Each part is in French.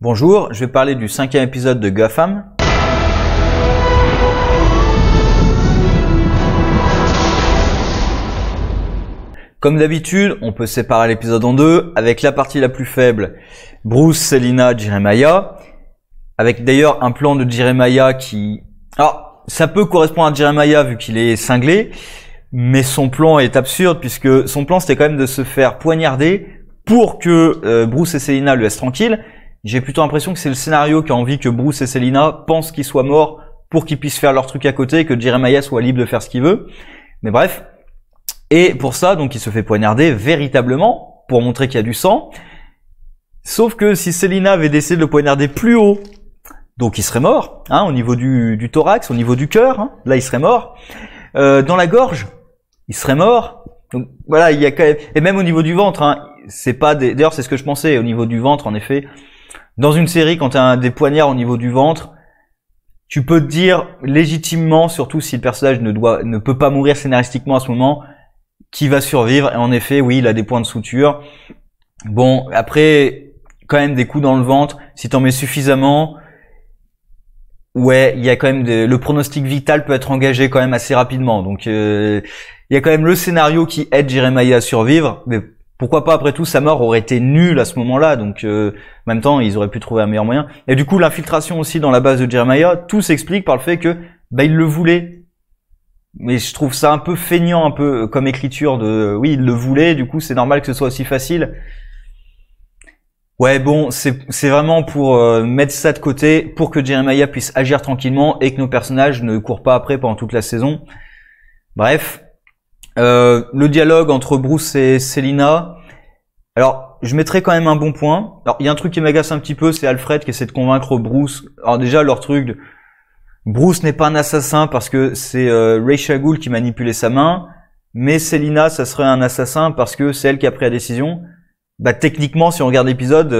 Bonjour, je vais parler du 5e épisode de Gotham. Comme d'habitude, on peut séparer l'épisode en deux, avec la partie la plus faible, Bruce, Selina, Jeremiah, avec d'ailleurs un plan de Jeremiah qui... Alors, ça peut correspondre à Jeremiah vu qu'il est cinglé, mais son plan est absurde puisque son plan c'était quand même de se faire poignarder pour que Bruce et Selina le laissent tranquille. J'ai plutôt l'impression que c'est le scénario qui a envie que Bruce et Selina pensent qu'il soit mort pour qu'ils puissent faire leur truc à côté et que Jeremiah soit libre de faire ce qu'il veut. Mais bref. Et pour ça, donc, il se fait poignarder véritablement pour montrer qu'il y a du sang. Sauf que si Selina avait décidé de le poignarder plus haut, donc il serait mort, hein, au niveau du thorax, au niveau du cœur, hein, là il serait mort. Dans la gorge, il serait mort. Donc voilà, il y a quand même, et même au niveau du ventre, hein, c'est pas des... D'ailleurs, c'est ce que je pensais au niveau du ventre, en effet. Dans une série, quand tu as des poignards au niveau du ventre, tu peux te dire légitimement, surtout si le personnage ne peut pas mourir scénaristiquement à ce moment, qui va survivre. Et en effet, oui, il a des points de suture. Bon, après, quand même des coups dans le ventre, si t'en mets suffisamment, ouais, il y a quand même le pronostic vital peut être engagé quand même assez rapidement. Donc, il y a quand même le scénario qui aide Jeremiah à survivre, mais pourquoi pas, après tout, sa mort aurait été nulle à ce moment-là, donc en même temps, ils auraient pu trouver un meilleur moyen. Et du coup, l'infiltration aussi dans la base de Jeremiah, tout s'explique par le fait que il le voulait. Mais je trouve ça un peu feignant, un peu comme écriture de... Oui, il le voulait, du coup, c'est normal que ce soit aussi facile. Ouais, bon, c'est vraiment pour mettre ça de côté, pour que Jeremiah puisse agir tranquillement et que nos personnages ne courent pas après pendant toute la saison. Bref. Le dialogue entre Bruce et Selina. Alors, je mettrai quand même un bon point. Alors, il y a un truc qui m'agace un petit peu, c'est Alfred qui essaie de convaincre Bruce. Alors déjà, leur truc de... Bruce n'est pas un assassin parce que c'est Ra's al Ghul qui manipulait sa main, mais Selina, ça serait un assassin parce que c'est elle qui a pris la décision. Techniquement, si on regarde l'épisode,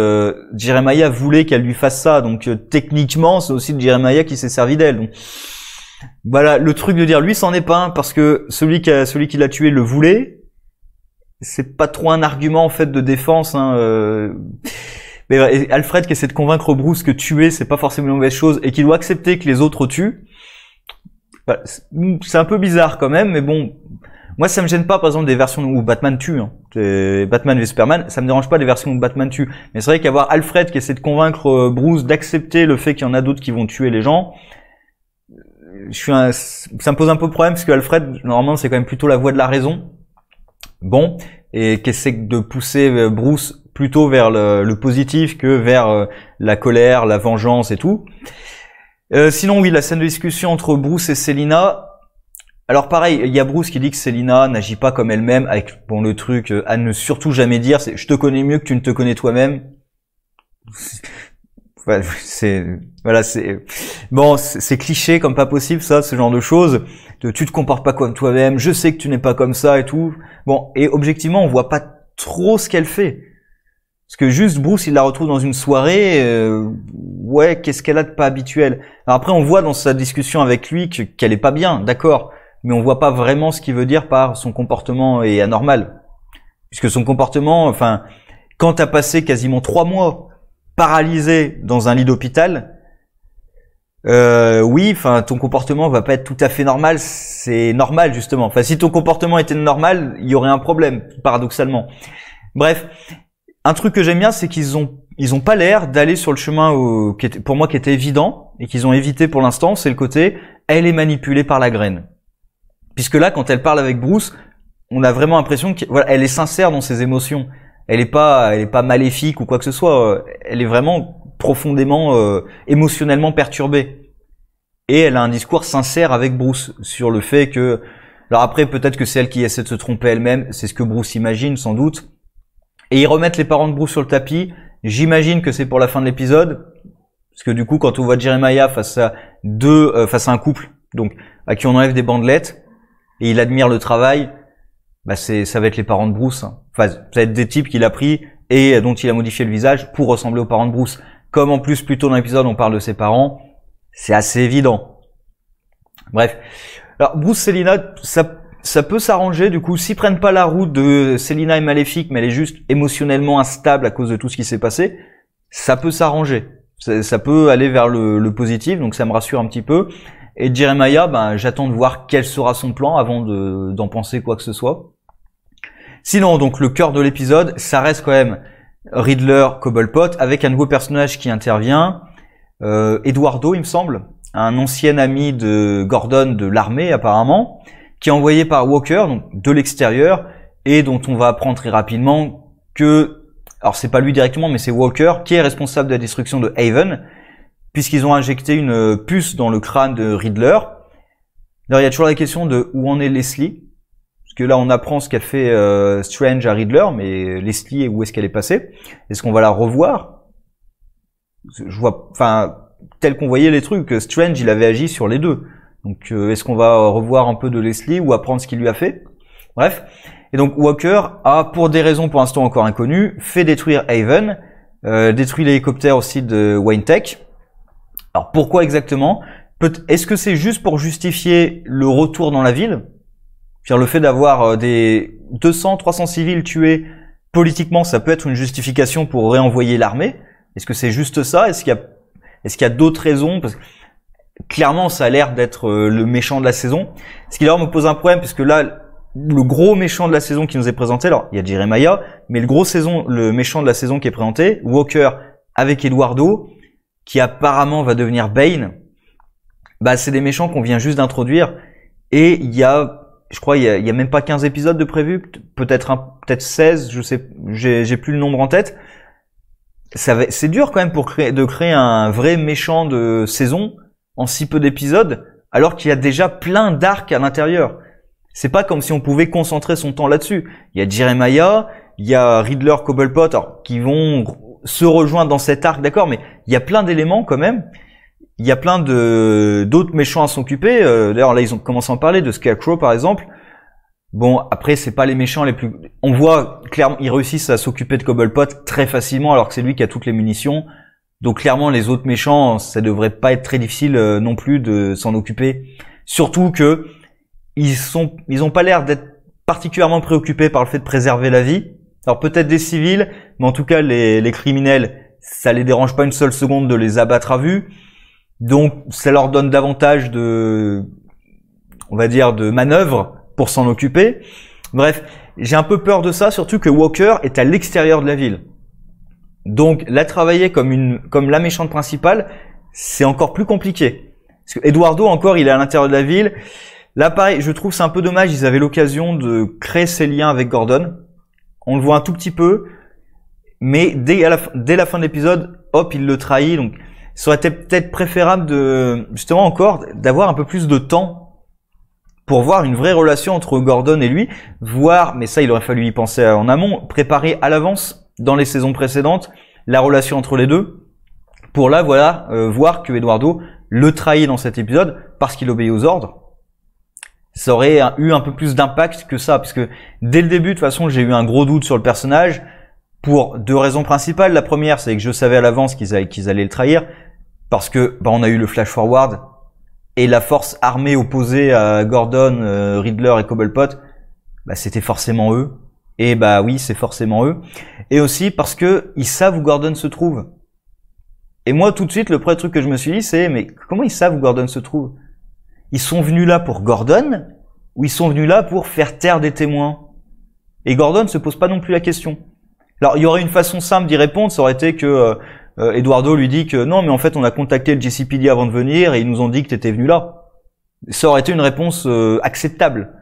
Jeremiah voulait qu'elle lui fasse ça, donc techniquement, c'est aussi Jeremiah qui s'est servi d'elle. Donc voilà, le truc de dire lui c'en est pas un parce que celui qui l'a tué le voulait, c'est pas trop un argument en fait de défense, hein. Mais Alfred qui essaie de convaincre Bruce que tuer c'est pas forcément une mauvaise chose et qu'il doit accepter que les autres tuent, c'est un peu bizarre quand même, mais bon, moi ça me gêne pas par exemple des versions où Batman tue, hein. Batman v Superman, ça me dérange pas des versions où Batman tue, mais c'est vrai qu'avoir Alfred qui essaie de convaincre Bruce d'accepter le fait qu'il y en a d'autres qui vont tuer les gens, ça me pose un peu de problème parce que Alfred normalement c'est quand même plutôt la voix de la raison, bon, et qui essaie de pousser Bruce plutôt vers le positif que vers la colère, la vengeance et tout. Sinon oui, la scène de discussion entre Bruce et Selina. Alors pareil, il y a Bruce qui dit que Selina n'agit pas comme elle-même, avec bon le truc à ne surtout jamais dire, c'est je te connais mieux que tu ne te connais toi-même. C'est cliché comme pas possible ça, ce genre de choses. Tu te comportes pas comme toi-même, je sais que tu n'es pas comme ça et tout. Bon, et objectivement, on voit pas trop ce qu'elle fait. Parce que juste Bruce, il la retrouve dans une soirée, ouais, qu'est-ce qu'elle a de pas habituel. Alors après, on voit dans sa discussion avec lui qu'elle est pas bien, d'accord, mais on voit pas vraiment ce qu'il veut dire par son comportement est anormal. Puisque son comportement, enfin, quand t'as passé quasiment 3 mois paralysé dans un lit d'hôpital, oui, enfin, ton comportement va pas être tout à fait normal, c'est normal justement. Enfin, si ton comportement était normal, il y aurait un problème, paradoxalement. Bref. Un truc que j'aime bien, c'est qu'ils ont pas l'air d'aller sur le chemin pour moi qui était évident et qu'ils ont évité pour l'instant, c'est le côté elle est manipulée par la graine. Puisque là, quand elle parle avec Bruce, on a vraiment l'impression qu'elle est sincère dans ses émotions. Elle est pas maléfique ou quoi que ce soit. Elle est vraiment profondément émotionnellement perturbée. Et elle a un discours sincère avec Bruce sur le fait que... Alors après, peut-être que c'est elle qui essaie de se tromper elle-même. C'est ce que Bruce imagine, sans doute. Et ils remettent les parents de Bruce sur le tapis. J'imagine que c'est pour la fin de l'épisode. Parce que du coup, quand on voit Jeremiah face à un couple, donc, à qui on enlève des bandelettes, et il admire le travail, ça va être les parents de Bruce, hein. Enfin, ça va être des types qu'il a pris et dont il a modifié le visage pour ressembler aux parents de Bruce. Comme en plus, plus tôt dans l'épisode, on parle de ses parents, c'est assez évident. Bref. Alors, Bruce, Selina, ça peut s'arranger, du coup, s'ils prennent pas la route de Selina est maléfique, mais elle est juste émotionnellement instable à cause de tout ce qui s'est passé, ça peut s'arranger. Ça peut aller vers le positif, donc ça me rassure un petit peu. Et Jeremiah, ben, j'attends de voir quel sera son plan avant d'en penser quoi que ce soit. Sinon, donc, le cœur de l'épisode, ça reste quand même Riddler, Cobblepot, avec un nouveau personnage qui intervient, Eduardo, il me semble, un ancien ami de Gordon de l'armée, apparemment, qui est envoyé par Walker, donc de l'extérieur, et dont on va apprendre très rapidement que, alors c'est pas lui directement, mais c'est Walker, qui est responsable de la destruction de Haven, puisqu'ils ont injecté une puce dans le crâne de Riddler. Alors il y a toujours la question de où en est Leslie, parce que là on apprend ce qu'a fait Strange à Riddler, mais Leslie, où est-ce qu'elle est passée? Est-ce qu'on va la revoir? Je vois, enfin, tel qu'on voyait les trucs, Strange il avait agi sur les deux. Donc est-ce qu'on va revoir un peu de Leslie ou apprendre ce qu'il lui a fait? Bref. Et donc Walker a, pour des raisons pour l'instant encore inconnues, fait détruire Haven, détruit l'hélicoptère aussi de Wayne Tech. Alors pourquoi exactement? Est-ce que c'est juste pour justifier le retour dans la ville? C'est-à-dire le fait d'avoir des 200, 300 civils tués politiquement, ça peut être une justification pour réenvoyer l'armée. Est-ce que c'est juste ça? Est-ce qu'il y a d'autres raisons? Parce que clairement, ça a l'air d'être le méchant de la saison. Ce qui d'ailleurs me pose un problème, puisque là, le gros méchant de la saison qui nous est présenté, alors il y a Jeremiah, mais le méchant de la saison qui est présenté, Walker avec Eduardo, qui apparemment va devenir Bane, bah c'est des méchants qu'on vient juste d'introduire, et il y a, je crois, il y a même pas 15 épisodes de prévus, peut-être 16, je sais, j'ai plus le nombre en tête. C'est dur quand même de créer un vrai méchant de saison en si peu d'épisodes, alors qu'il y a déjà plein d'arcs à l'intérieur. C'est pas comme si on pouvait concentrer son temps là-dessus. Il y a Jeremiah, il y a Riddler, Cobblepot, alors, qui vont se rejoindre dans cet arc, d'accord, mais il y a plein d'éléments quand même. Il y a plein d'autres méchants à s'occuper. D'ailleurs, là, ils ont commencé à en parler de Scarecrow, par exemple. Bon, après, c'est pas les méchants les plus... On voit clairement, ils réussissent à s'occuper de Cobblepot très facilement, alors que c'est lui qui a toutes les munitions. Donc clairement, les autres méchants, ça devrait pas être très difficile non plus de s'en occuper. Surtout que ils ont pas l'air d'être particulièrement préoccupés par le fait de préserver la vie. Alors peut-être des civils, mais en tout cas les criminels, ça les dérange pas une seule seconde de les abattre à vue. Donc ça leur donne davantage de, on va dire, de manœuvres pour s'en occuper. Bref, j'ai un peu peur de ça, surtout que Walker est à l'extérieur de la ville. Donc la travailler comme la méchante principale, c'est encore plus compliqué. Parce que Eduardo encore, il est à l'intérieur de la ville. Là pareil, je trouve c'est un peu dommage, ils avaient l'occasion de créer ces liens avec Gordon. On le voit un tout petit peu, mais dès la fin de l'épisode, hop, il le trahit. Donc ça aurait été peut-être préférable de, justement encore, d'avoir un peu plus de temps pour voir une vraie relation entre Gordon et lui, voir, mais ça il aurait fallu y penser en amont, préparer à l'avance dans les saisons précédentes la relation entre les deux, pour là voilà, voir que Eduardo le trahit dans cet épisode parce qu'il obéit aux ordres. Ça aurait eu un peu plus d'impact que ça, parce que dès le début, de toute façon, j'ai eu un gros doute sur le personnage, pour deux raisons principales. La première, c'est que je savais à l'avance qu'ils allaient le trahir, parce que on a eu le flash forward, et la force armée opposée à Gordon, Riddler et Cobblepot, c'était forcément eux. Et oui, c'est forcément eux. Et aussi parce que ils savent où Gordon se trouve. Et moi, tout de suite, le premier truc que je me suis dit, c'est, mais comment ils savent où Gordon se trouve? Ils sont venus là pour Gordon, ou ils sont venus là pour faire taire des témoins? Et Gordon ne se pose pas non plus la question. Alors, il y aurait une façon simple d'y répondre, ça aurait été que Eduardo lui dit que non, mais en fait, on a contacté le JCPD avant de venir et ils nous ont dit que tu étais venu là. Ça aurait été une réponse acceptable.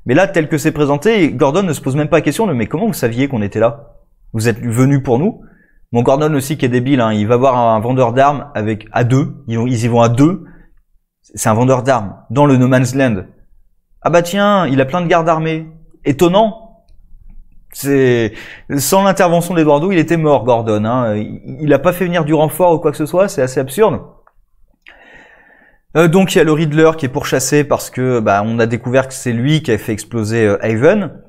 Mais là, tel que c'est présenté, Gordon ne se pose même pas la question de mais comment vous saviez qu'on était là? Vous êtes venus pour nous? Bon, Gordon aussi qui est débile, hein, il va voir un vendeur d'armes à deux, ils y vont à deux. C'est un vendeur d'armes dans le No Man's Land. Ah bah tiens, il a plein de gardes armés. Étonnant. C'est sans l'intervention d'Eduardo, il était mort, Gordon. Hein. Il a pas fait venir du renfort ou quoi que ce soit. C'est assez absurde. Donc il y a le Riddler qui est pourchassé parce que on a découvert que c'est lui qui a fait exploser Haven.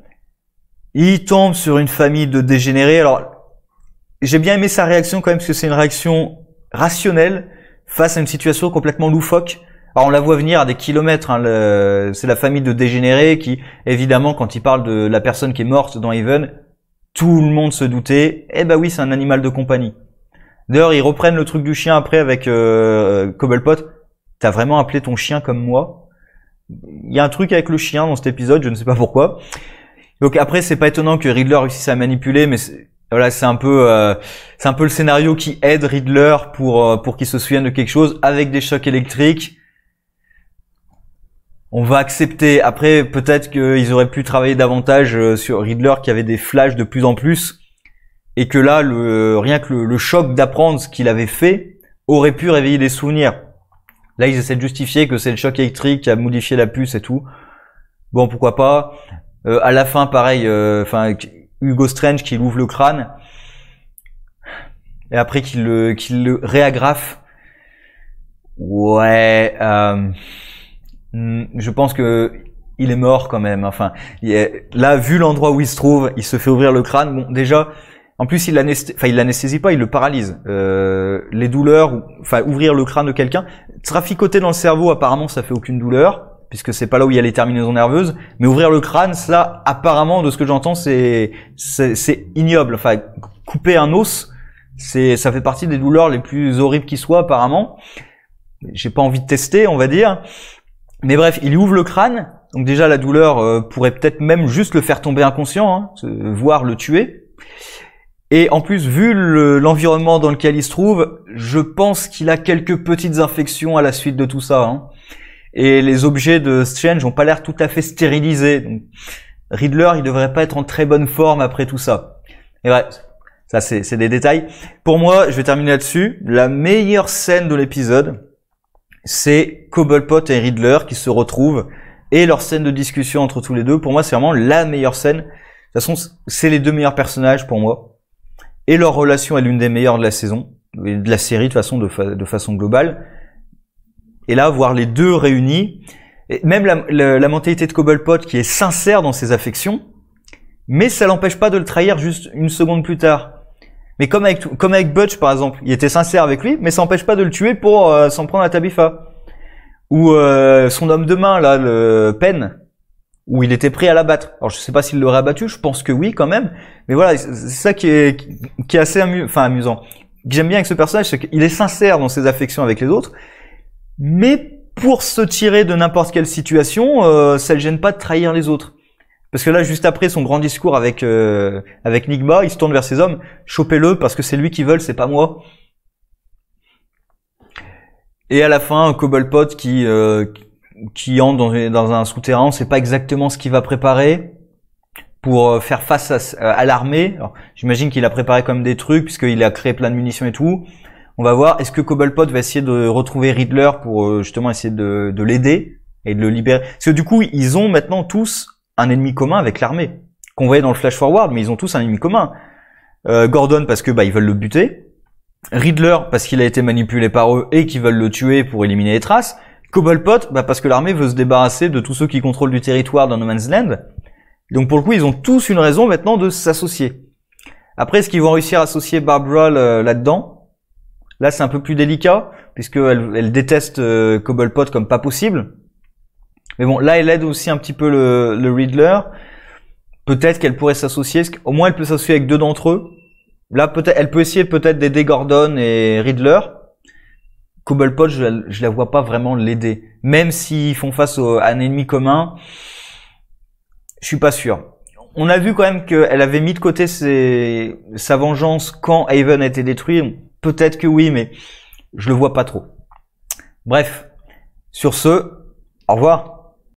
Il tombe sur une famille de dégénérés. Alors j'ai bien aimé sa réaction quand même parce que c'est une réaction rationnelle face à une situation complètement loufoque. Alors on la voit venir à des kilomètres, hein, c'est la famille de dégénérés qui, évidemment, quand il parle de la personne qui est morte dans Haven, tout le monde se doutait, oui, c'est un animal de compagnie. D'ailleurs, ils reprennent le truc du chien après avec Cobblepot. T'as vraiment appelé ton chien comme moi? Il y a un truc avec le chien dans cet épisode, je ne sais pas pourquoi. Donc après, c'est pas étonnant que Riddler réussisse à manipuler, mais voilà, c'est un peu le scénario qui aide Riddler pour qu'il se souvienne de quelque chose avec des chocs électriques. On va accepter. Après, peut-être qu'ils auraient pu travailler davantage sur Riddler qui avait des flashs de plus en plus, et que là, rien que le choc d'apprendre ce qu'il avait fait aurait pu réveiller des souvenirs. Là, ils essaient de justifier que c'est le choc électrique qui a modifié la puce et tout. Bon, pourquoi pas. À la fin, pareil, Hugo Strange qui ouvre le crâne et après qu'il le réagrafe. Ouais, je pense que il est mort quand même. Enfin, là, vu l'endroit où il se trouve, il se fait ouvrir le crâne. Bon, déjà, en plus, il l'anesthésie pas, il le paralyse. Les douleurs, ouvrir le crâne de quelqu'un, traficoter dans le cerveau, apparemment, ça fait aucune douleur, puisque c'est pas là où il y a les terminaisons nerveuses. Mais ouvrir le crâne, ça, apparemment, de ce que j'entends, c'est ignoble. Enfin, couper un os, ça fait partie des douleurs les plus horribles qui soient, apparemment. J'ai pas envie de tester, on va dire. Mais bref, il ouvre le crâne. Donc déjà, la douleur pourrait peut-être même juste le faire tomber inconscient, hein, voire le tuer. Et en plus, vu l'environnement dans lequel il se trouve, je pense qu'il a quelques petites infections à la suite de tout ça. Hein. Et les objets de Strange n'ont pas l'air tout à fait stérilisés. Donc, Riddler, il devrait pas être en très bonne forme après tout ça. Et bref, ça c'est des détails. Pour moi, je vais terminer là-dessus. La meilleure scène de l'épisode, c'est Cobblepot et Riddler qui se retrouvent et leur scène de discussion entre tous les deux. Pour moi, c'est vraiment la meilleure scène. De toute façon, c'est les deux meilleurs personnages pour moi. Et leur relation est l'une des meilleures de la saison, de la série de façon globale. Et là, voir les deux réunis, et même la mentalité de Cobblepot qui est sincère dans ses affections, mais ça l'empêche pas de le trahir juste une seconde plus tard. Mais comme avec Butch par exemple, il était sincère avec lui, mais ça n'empêche pas de le tuer pour s'en prendre à Tabitha. Ou son homme de main là, le Penn, où il était prêt à l'abattre. Alors je sais pas s'il l'aurait abattu, je pense que oui quand même. Mais voilà, c'est ça qui est assez amusant. Que j'aime bien avec ce personnage, c'est qu'il est sincère dans ses affections avec les autres, mais pour se tirer de n'importe quelle situation, ça le gêne pas de trahir les autres. Parce que là, juste après son grand discours avec Nigma, il se tourne vers ses hommes, chopez-le parce que c'est lui qui veut, c'est pas moi. Et à la fin, Cobblepot qui entre dans un souterrain, on sait pas exactement ce qu'il va préparer pour faire face à l'armée. J'imagine qu'il a préparé comme des trucs puisqu'il a créé plein de munitions et tout. On va voir, est-ce que Cobblepot va essayer de retrouver Riddler pour justement essayer de l'aider et de le libérer. Parce que du coup, ils ont maintenant tous un ennemi commun avec l'armée. Qu'on voyait dans le flash forward, mais ils ont tous un ennemi commun. Gordon parce que ils veulent le buter. Riddler parce qu'il a été manipulé par eux et qu'ils veulent le tuer pour éliminer les traces. Cobblepot parce que l'armée veut se débarrasser de tous ceux qui contrôlent du territoire dans No Man's Land. Donc pour le coup, ils ont tous une raison maintenant de s'associer. Après, est-ce qu'ils vont réussir à associer Barbara là-dedans? Là, c'est un peu plus délicat, puisqu'elle déteste Cobblepot comme pas possible. Mais bon, là, elle aide aussi un petit peu le Riddler. Peut-être qu'elle pourrait s'associer. Au moins, elle peut s'associer avec deux d'entre eux. Là, peut-être, elle peut essayer peut-être d'aider Gordon et Riddler. Cobblepot, je la vois pas vraiment l'aider. Même s'ils font face à un ennemi commun, je suis pas sûr. On a vu quand même qu'elle avait mis de côté sa vengeance quand Haven a été détruit. Peut-être que oui, mais je le vois pas trop. Bref, sur ce, au revoir.